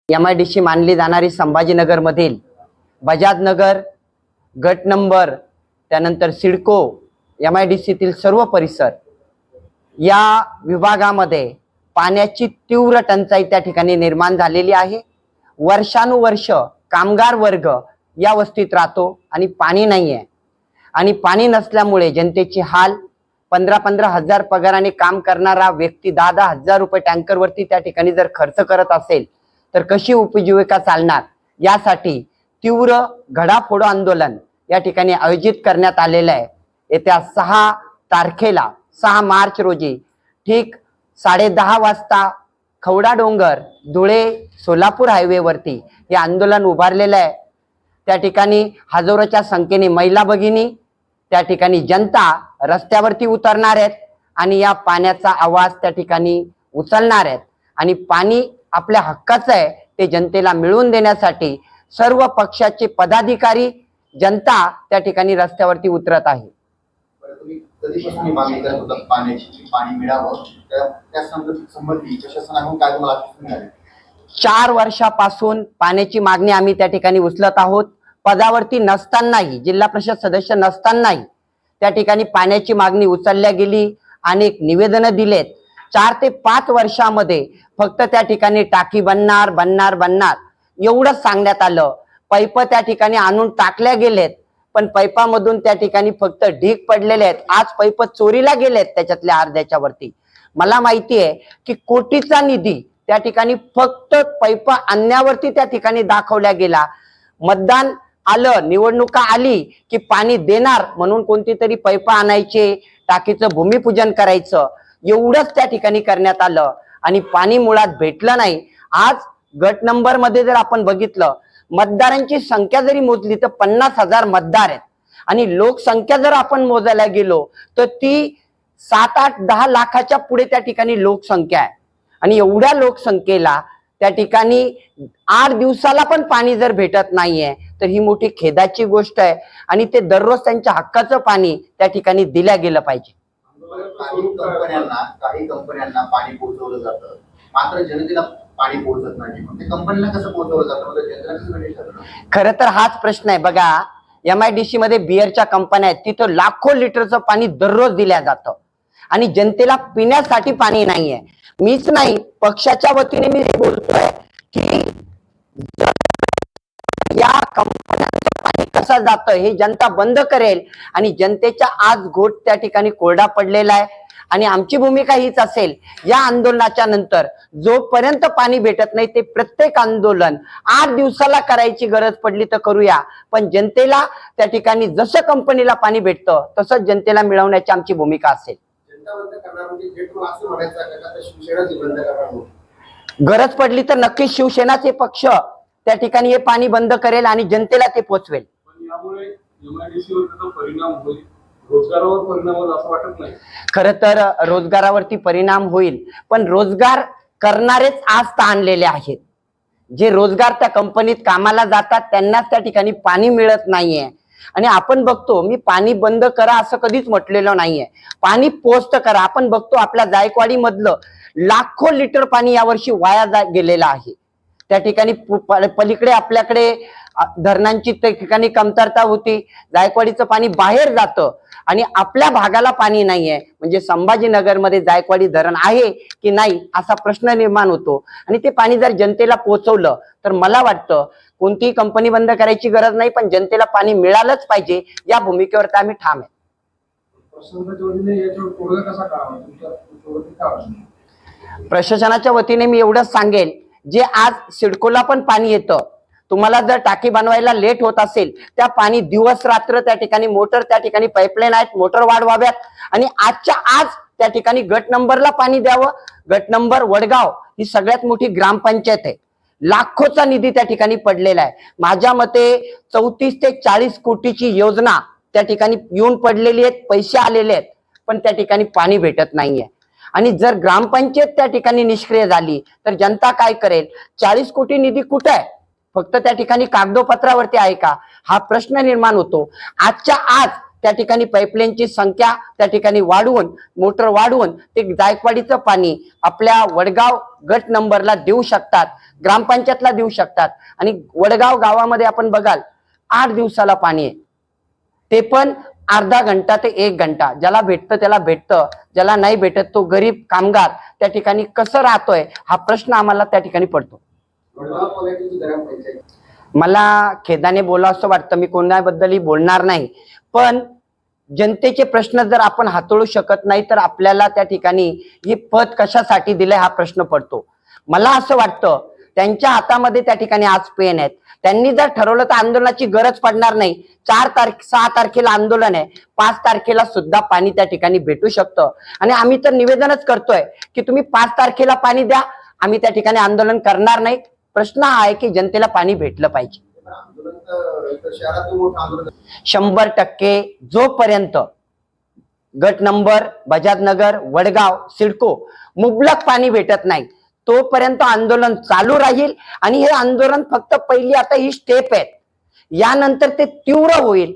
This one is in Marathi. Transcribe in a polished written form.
MIDC मानली जाणारी संभाजीनगर मधील बजाज नगर गट नंबर, त्यानंतर सिडको, MIDC तील सर्व परिसर या विभागामध्ये पाण्याची तीव्र टंचाई त्या ठिकाणी निर्माण झालेली आहे। वर्षानुवर्ष कामगार वर्ग या वस्तीत राहतो आणि पाणी नाही आहे, आणि पाणी नसल्यामुळे जनतेची हाल। 15-15 हजार पगाराने काम करणारा व्यक्ती 10-10 हजार रुपये टँकरवरती त्या ठिकाणी जर खर्च करत असेल तर कशी उपजीविका चालणार। यासाठी तीव्र घडाफोड आंदोलन या ठिकाणी आयोजित करण्यात आलेलं आहे। येत्या 6 तारखेला 6 मार्च रोजी ठीक 10:30 वाजता खवडा डोंगर धुळे सोलापूर हायवेवरती हे आंदोलन उभारलेलं आहे। त्या ठिकाणी हजारोच्या संख्येने महिला भगिनी, त्या ठिकाणी जनता रस्त्यावरती उतरणार आहेत आणि या पाण्याचा आवाज त्या ठिकाणी उचलणार आहेत। आणि पाणी आपल्या हक्काचं आहे ते जनतेला मिळवून देण्यासाठी सर्व पक्षाचे पदाधिकारी, जनता त्या ठिकाणी रस्त्यावरती उतरत आहे। कधीपासून मागणी करत होता पाण्याची, पाणी मिळावं, त्या संबंधी प्रशासनाकडून काय तुम्हाला आश्वासन मिळाले? 4 वर्षापासून पाण्याची मागणी आम्ही त्या ठिकाणी उचलत आहोत। पदावरती नसतानाही, जिल्हा परिषद सदस्य नसतानाही त्या ठिकाणी पाण्याची मागणी उचलल्या गेली, अनेक निवेदनं दिलेत। 4 ते 5 वर्षामध्ये फक्त त्या ठिकाणी टाकी बनणार बनणार बनणार एवढंच सांगण्यात आलं। पाईप त्या ठिकाणी आणून टाकल्या गेलेत, पण पाईपामधून त्या ठिकाणी फक्त ढीग पडलेले आहेत। आज पाईप चोरीला गेलेत त्याच्यातल्या अर्ध्याच्या वरती। मला माहिती आहे की कोटीचा निधी त्या ठिकाणी फक्त पाईप आणण्यावरती त्या ठिकाणी दाखवल्या गेला। मतदान आलं, निवडणुका आली की पाणी देणार म्हणून कोणती तरी पाईप आणायचे, टाकीचं भूमिपूजन करायचं, एवढंच त्या ठिकाणी करण्यात आलं आणि पाणी मुळात भेटलं नाही। आज गट नंबर मध्ये जर आपण बघितलं, मतदारांची संख्या जरी मोजली तर 50,000 मतदार आहेत, आणि लोकसंख्या जर आपण मोजायला गेलो तर ती 7-8-10 लाखाच्या पुढे त्या ठिकाणी लोकसंख्या आहे। आणि एवढ्या लोकसंख्येला त्या ठिकाणी 8 दिवसाला पण पाणी जर भेटत नाहीये तर ही मोठी खेदाची गोष्ट आहे, आणि ते दररोज त्यांच्या हक्काचं पाणी त्या ठिकाणी दिल्या गेलं पाहिजे। काही कंपन्यांना पाणी पोहोचवलं जातं, मात्र जनतेला पाणी पोहोचत नाही। कंपन्यांना कसं पोहोचवलं जातं, जनतेला कसं भेटतं? खरं तर हाच प्रश्न आहे। बघा, MIDC मध्ये बिअरच्या कंपन्या आहेत, तिथं लाखो लिटरचं पाणी दररोज दिल्या जातं आणि जनतेला पिण्यासाठी पाणी नाहीये। मीच नाही, पक्षाच्या वतीने मी बोलतोय की या कंपन्यांचं पाणी कसं जातं हे जनता बंद करेल, आणि जनतेच्या आज घोट त्या ठिकाणी कोरडा पडलेला आहे। आणि आमची भूमिका हीच असेल, या आंदोलनाच्या नंतर जोपर्यंत पाणी भेटत नाही ते प्रत्येक आंदोलन 8 दिवसाला करायची गरज पडली तर करूया, पण जनतेला त्या ठिकाणी जसं कंपनीला पाणी भेटतं तसंच जनतेला मिळवण्याची आमची भूमिका असेल। गरज पडली तर नक्कीच शिवसेनाचे पक्ष त्या ठिकाणी हे पाणी बंद करेल आणि जनतेला ते पोचवेल। रोजगारावर परिणाम होईल असं वाटत नाही? खरं तर रोजगारावरती परिणाम होईल, पण रोजगार करणारेच आज ताणलेले आहेत। जे रोजगार त्या कंपनीत कामाला जातात त्यांनाच त्या ठिकाणी पाणी मिळत नाहीये। आणि आपण बघतो, मी पाणी बंद करा असं कधीच म्हटलेलं नाहीये, पाणी पोस्ट करा। आपण बघतो आपल्या जायकवाडी मधलं लाखो लिटर पाणी यावर्षी वाया गेलेलं आहे। त्या ठिकाणी पलीकडे आपल्याकडे धरणांची त्या ठिकाणी कमतरता होती, जायकवाडीचं पाणी बाहेर जातं आणि आपल्या भागाला पाणी नाहीये। म्हणजे संभाजीनगर मध्ये जायकवाडी धरण आहे की नाही असा प्रश्न निर्माण होतो, आणि ते पाणी जर जनतेला पोहोचवलं तर मला वाटतं कोणतीही कंपनी बंद करायची गरज नाही, पण जनतेला पाणी मिळालंच पाहिजे या भूमिकेवर आम्ही ठाम आहे। प्रशासनाच्या वतीने मी एवढंच सांगेल, जे आज सिडकोला पण पाणी येतं, तुम्हाला जर टाकी बनवायला लेट होत असेल, त्या पाणी दिवस रात्र त्या ठिकाणी मोटर, त्या ठिकाणी पाईपलाईन आहेत, मोटर वाढवाव्यात आणि आजच्या आज त्या ठिकाणी गट नंबरला पाणी द्यावं। गट नंबर वडगाव ही सगळ्यात मोठी ग्रामपंचायत आहे, लाखोचा निधी त्या ठिकाणी पडलेला आहे। माझ्या मते 34 ते 40 कोटीची योजना त्या ठिकाणी येऊन पडलेली आहेत, पैसे आलेले आहेत, पण त्या ठिकाणी पाणी भेटत नाहीये। आणि जर ग्रामपंचायत त्या ठिकाणी निष्क्रिय झाली तर जनता काय करेल? 40 कोटी निधी कुठे आहे? फक्त त्या ठिकाणी कागदोपत्रावरती आहे का? हा प्रश्न निर्माण होतो। आजच्या आज त्या ठिकाणी पाईपलाईनची संख्या त्या ठिकाणी वाढवून, मोटर वाढवून ते जायकवाडीचं पाणी आपल्या वडगाव गट नंबरला देऊ शकतात, ग्रामपंचायतला देऊ शकतात. आणि वडगाव गावामध्ये आपण बघाल 8 दिवसाला पाणी आहे, ते पण अर्धा घंटा ते 1 घंटा. ज्याला भेटतं त्याला भेटतं, ज्याला नाही भेटत तो गरीब कामगार त्या ठिकाणी कसं राहतोय हा प्रश्न आम्हाला त्या ठिकाणी पडतो. मला खेदाने बोलावं असं वाटतं, मी कोणाबद्दलही बोलणार नाही, पण जनतेचे प्रश्न जर आपण हाताळू शकत नाही तर आपल्याला त्या ठिकाणी हे पद कशासाठी दिलंय हा प्रश्न पडतो. मला असं वाटतं त्यांच्या हातामध्ये त्या ठिकाणी आज पेन आहेत. त्यांनी जर ठरवलं तर आंदोलनाची गरज पडणार नाही. 6 तारखेला आंदोलन आहे, 5 तारखेला सुद्धा पाणी त्या ठिकाणी भेटू शकतं. आणि आम्ही तर निवेदनच करतोय की तुम्ही 5 तारखेला पाणी द्या, आम्ही त्या ठिकाणी आंदोलन करणार नाही. प्रश्न हा आहे की जनतेला पाणी भेटलं पाहिजे. 100% जोपर्यंत गट नंबर, बजाजनगर, वडगाव, सिडको मुबलक पाणी भेटत नाही तोपर्यंत आंदोलन चालू राहील. आणि हे आंदोलन फक्त पहिली आता ही स्टेप आहे, यानंतर ते तीव्र होईल.